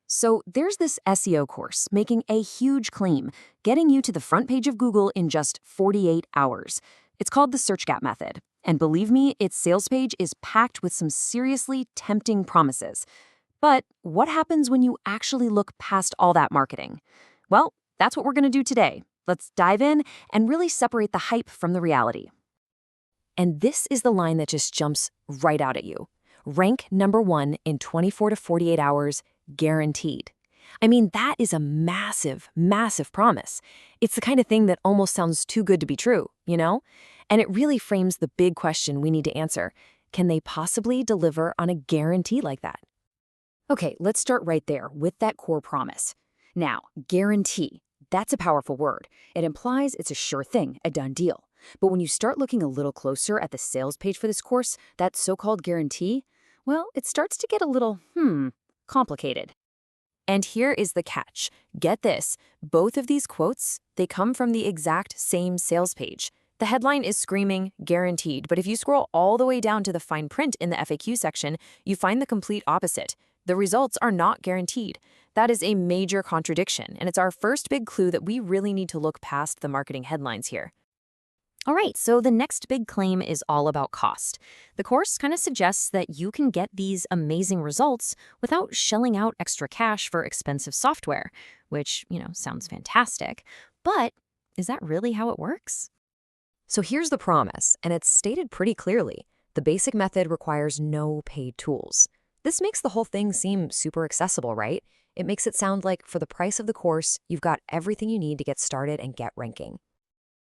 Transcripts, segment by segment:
So there's this SEO course making a huge claim, getting you to the front page of Google in just 48 hours. It's called the SearchGAP Method. And believe me, its sales page is packed with some seriously tempting promises. But what happens when you actually look past all that marketing? Well, that's what we're going to do today. Let's dive in and really separate the hype from the reality. And this is the line that just jumps right out at you. Rank #1 in 24 to 48 hours, guaranteed. I mean, that is a massive, massive promise. It's the kind of thing that almost sounds too good to be true, you know? And it really frames the big question we need to answer. Can they possibly deliver on a guarantee like that? Okay, let's start right there with that core promise. Now, guarantee. That's a powerful word. It implies it's a sure thing, a done deal. But when you start looking a little closer at the sales page for this course, that so-called guarantee, well, it starts to get a little, complicated. And here is the catch. Get this, both of these quotes, they come from the exact same sales page. The headline is screaming guaranteed, but if you scroll all the way down to the fine print in the FAQ section, you find the complete opposite. The results are not guaranteed. That is a major contradiction, and it's our first big clue that we really need to look past the marketing headlines here. All right, so the next big claim is all about cost. The course kind of suggests that you can get these amazing results without shelling out extra cash for expensive software, which, sounds fantastic. But is that really how it works? So here's the promise, and it's stated pretty clearly. The basic method requires no paid tools. This makes the whole thing seem super accessible, right? It makes it sound like for the price of the course, you've got everything you need to get started and get ranking.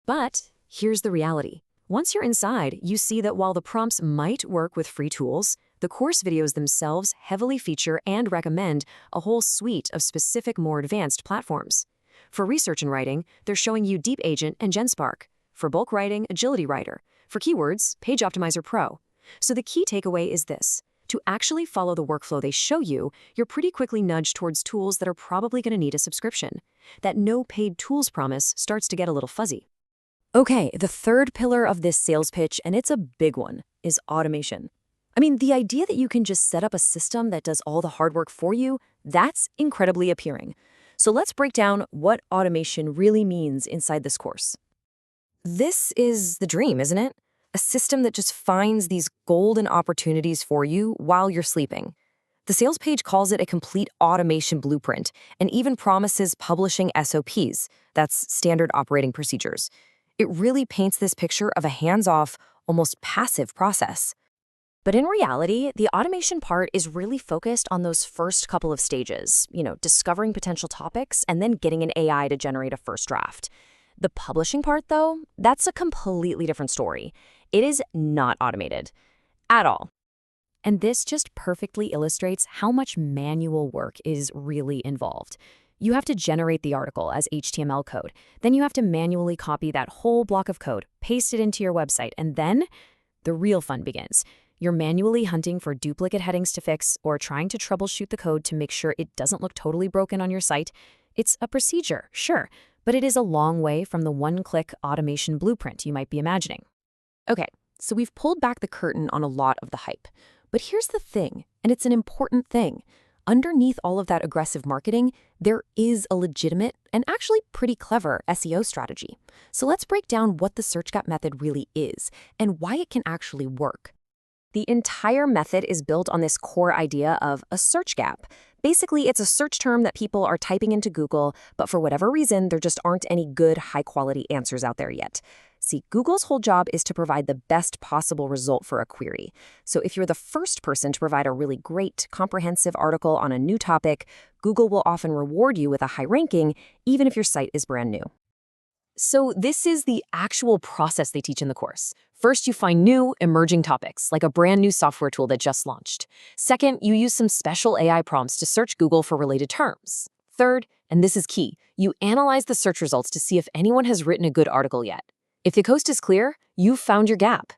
But here's the reality. Once you're inside, you see that while the prompts might work with free tools, the course videos themselves heavily feature and recommend a whole suite of specific, more advanced platforms. For research and writing, they're showing you Deep Agent and GenSpark. For bulk writing, Agility Writer. For keywords, Page Optimizer Pro. So the key takeaway is this. To actually follow the workflow they show you, you're pretty quickly nudged towards tools that are probably going to need a subscription. That no paid tools promise starts to get a little fuzzy. Okay, the third pillar of this sales pitch, and it's a big one, is automation. I mean, the idea that you can just set up a system that does all the hard work for you, that's incredibly appealing. So let's break down what automation really means inside this course. This is the dream, isn't it? A system that just finds these golden opportunities for you while you're sleeping. The sales page calls it a complete automation blueprint and even promises publishing SOPs, that's standard operating procedures. It really paints this picture of a hands-off, almost passive process. But in reality, the automation part is really focused on those first couple of stages, discovering potential topics and then getting an AI to generate a first draft. The publishing part, though, that's a completely different story. It is not automated at all. And this just perfectly illustrates how much manual work is really involved. You have to generate the article as HTML code. Then you have to manually copy that whole block of code, paste it into your website, and then the real fun begins. You're manually hunting for duplicate headings to fix or trying to troubleshoot the code to make sure it doesn't look totally broken on your site. It's a procedure, sure, but it is a long way from the one-click automation blueprint you might be imagining. Okay, so we've pulled back the curtain on a lot of the hype. But here's the thing, and it's an important thing. Underneath all of that aggressive marketing, there is a legitimate and actually pretty clever SEO strategy. So let's break down what the SearchGAP method really is and why it can actually work. The entire method is built on this core idea of a search gap. Basically, it's a search term that people are typing into Google, but for whatever reason, there just aren't any good, high-quality answers out there yet. See, Google's whole job is to provide the best possible result for a query. So if you're the first person to provide a really great, comprehensive article on a new topic, Google will often reward you with a high ranking, even if your site is brand new. So this is the actual process they teach in the course. First, you find new, emerging topics, like a brand new software tool that just launched. Second, you use some special AI prompts to search Google for related terms. Third, and this is key, you analyze the search results to see if anyone has written a good article yet. If the coast is clear, you've found your gap.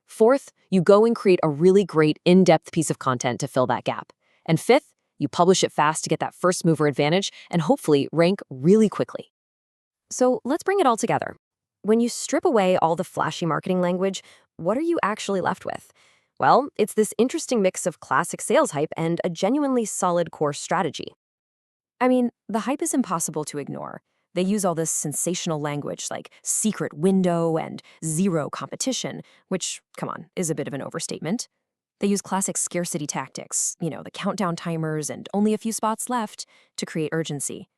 Fourth, you go and create a really great, in-depth piece of content to fill that gap. And fifth, you publish it fast to get that first mover advantage and hopefully rank really quickly. So let's bring it all together. When you strip away all the flashy marketing language, what are you actually left with? Well, it's this interesting mix of classic sales hype and a genuinely solid core strategy. I mean, the hype is impossible to ignore. They use all this sensational language like secret window and zero competition, which, come on, is a bit of an overstatement. They use classic scarcity tactics, the countdown timers and only a few spots left, to create urgency.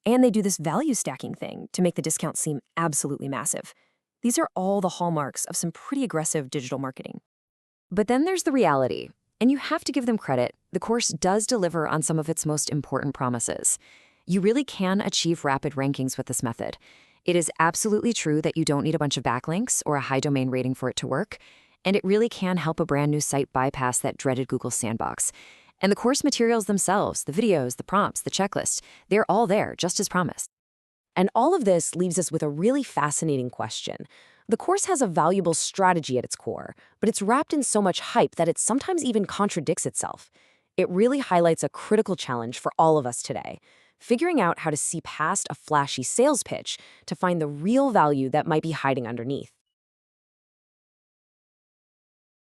And they do this value stacking thing to make the discount seem absolutely massive. These are all the hallmarks of some pretty aggressive digital marketing. But then there's the reality, and you have to give them credit. The course does deliver on some of its most important promises. You really can achieve rapid rankings with this method. It is absolutely true that you don't need a bunch of backlinks or a high domain rating for it to work, and it really can help a brand new site bypass that dreaded Google sandbox. And the course materials themselves, the videos, the prompts, the checklist, they're all there, just as promised. And all of this leaves us with a really fascinating question. The course has a valuable strategy at its core, but it's wrapped in so much hype that it sometimes even contradicts itself. It really highlights a critical challenge for all of us today, figuring out how to see past a flashy sales pitch to find the real value that might be hiding underneath.